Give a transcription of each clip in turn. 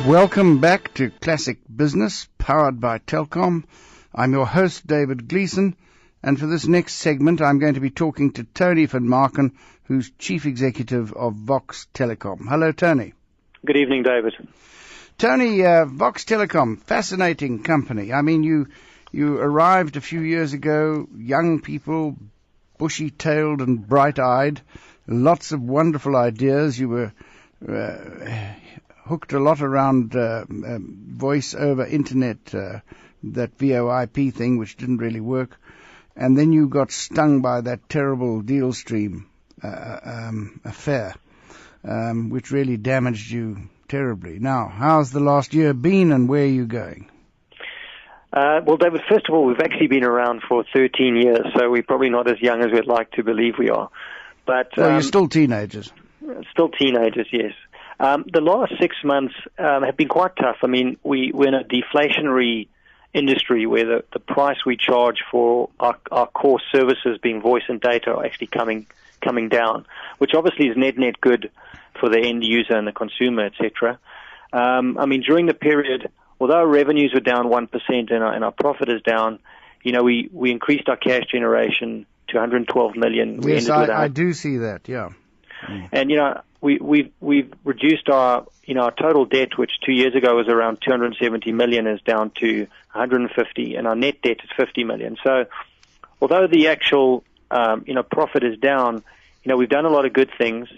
Welcome back to Classic Business, powered by Telkom. I'm your host, David Gleeson, and for this next segment, I'm going to be talking to Tony van Marken, who's Chief Executive of Vox Telecom. Hello, Tony. Good evening, David. Tony, Vox Telecom, fascinating company. I mean, you arrived a few years ago, young people, bushy-tailed and bright-eyed, lots of wonderful ideas. You were hooked a lot around voice over internet, that VoIP thing, which didn't really work. And then you got stung by that terrible deal stream affair, which really damaged you terribly. Now, how's the last year been and where are you going? Well, David, first of all, we've actually been around for 13 years, so we're probably not as young as we'd like to believe we are. But well, you're still teenagers. Still teenagers, yes. The last 6 months have been quite tough. I mean, we're in a deflationary industry where the price we charge for our core services, being voice and data, are actually coming down, which obviously is net good for the end user and the consumer, etc. I mean, during the period, although our revenues were down 1% and our profit is down, we increased our cash generation to 112 million. Yes, I do see that, yeah. And, we've reduced our total debt, which 2 years ago was around 270 million, is down to 150, and our net debt is 50 million. So, although the actual, profit is down, we've done a lot of good things.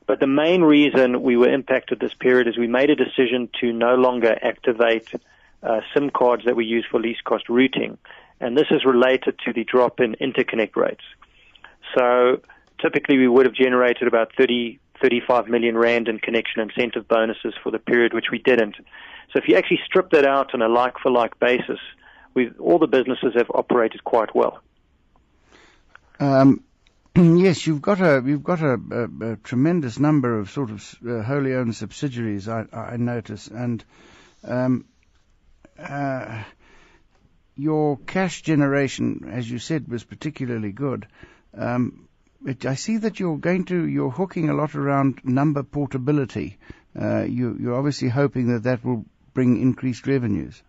But the main reason we were impacted this period is we made a decision to no longer activate SIM cards that we use for least cost routing. And this is related to the drop in interconnect rates. So typically we would have generated about 35 million rand in connection incentive bonuses for the period, which we didn't. So if you actually strip that out on a like-for-like basis, all the businesses have operated quite well. Yes, you've got a tremendous number of sort of wholly owned subsidiaries, I notice, and your cash generation, as you said, was particularly good. I see that you're hooking a lot around number portability. You're obviously hoping that will bring increased revenues.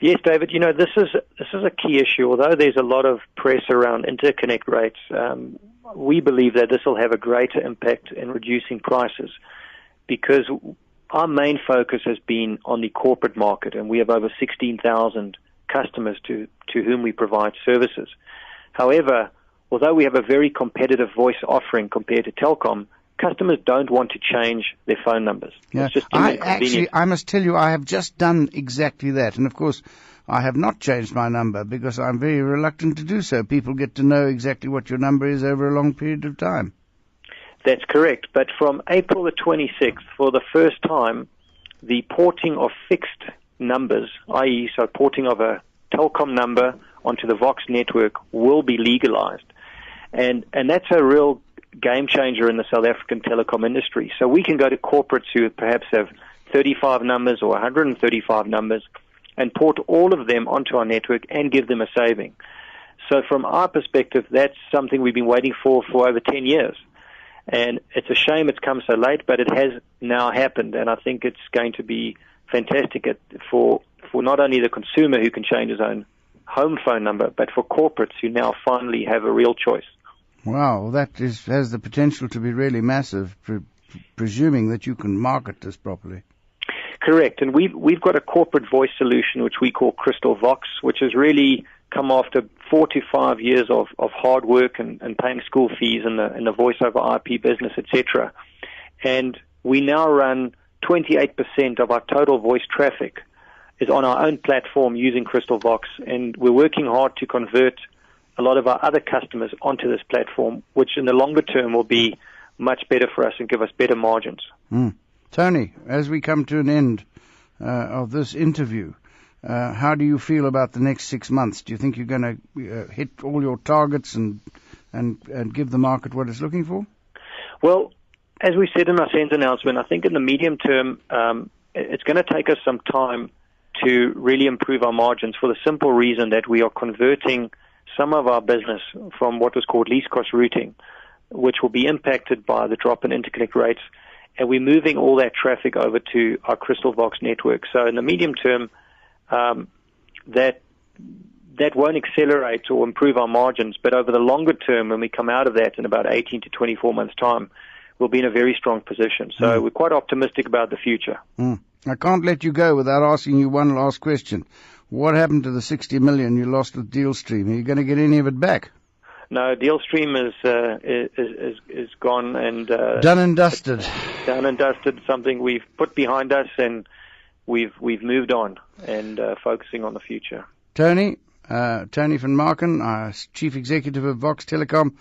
Yes, David, this is a key issue. Although there's a lot of press around interconnect rates, we believe that this will have a greater impact in reducing prices, because our main focus has been on the corporate market, and we have over 16,000 customers to whom we provide services. However, although we have a very competitive voice offering compared to Telkom, customers don't want to change their phone numbers. Yeah. It's just inconvenient. I must tell you, I have just done exactly that. And of course, I have not changed my number because I'm very reluctant to do so. People get to know exactly what your number is over a long period of time. That's correct. But from April the 26th, for the first time, the porting of fixed numbers, i.e., so porting of a Telkom number onto the Vox network, will be legalized. And that's a real game changer in the South African telecom industry. So we can go to corporates who perhaps have 35 numbers or 135 numbers and port all of them onto our network and give them a saving. So from our perspective, that's something we've been waiting for over 10 years. And it's a shame it's come so late, but it has now happened. And I think it's going to be fantastic for not only the consumer who can change his own home phone number, but for corporates who now finally have a real choice. Wow, that has the potential to be really massive, presuming that you can market this properly. Correct, and we've got a corporate voice solution which we call Crystal Vox, which has really come after 4 to 5 years of hard work and paying school fees in the voice over IP business, etc. And we now run 28% of our total voice traffic is on our own platform using Crystal Vox, and we're working hard to convert a lot of our other customers onto this platform, which in the longer term will be much better for us and give us better margins. Tony, as we come to an end of this interview, how do you feel about the next 6 months? Do you think you're going to hit all your targets and give the market what it's looking for? Well, as we said in our SENS announcement, I think in the medium term, it's going to take us some time to really improve our margins, for the simple reason that we are converting some of our business from what was called least cost routing, which will be impacted by the drop in interconnect rates, and we're moving all that traffic over to our Crystal Vox network. So in the medium term, that won't accelerate or improve our margins, but over the longer term, when we come out of that in about 18 to 24 months' time, we'll be in a very strong position. So we're quite optimistic about the future. I can't let you go without asking you one last question. What happened to the 60 million you lost with DealStream? Are you going to get any of it back? No, DealStream is gone and done and dusted. Done and dusted. Something we've put behind us, and we've moved on and focusing on the future. Tony van Marken, Chief Executive of Vox Telecom,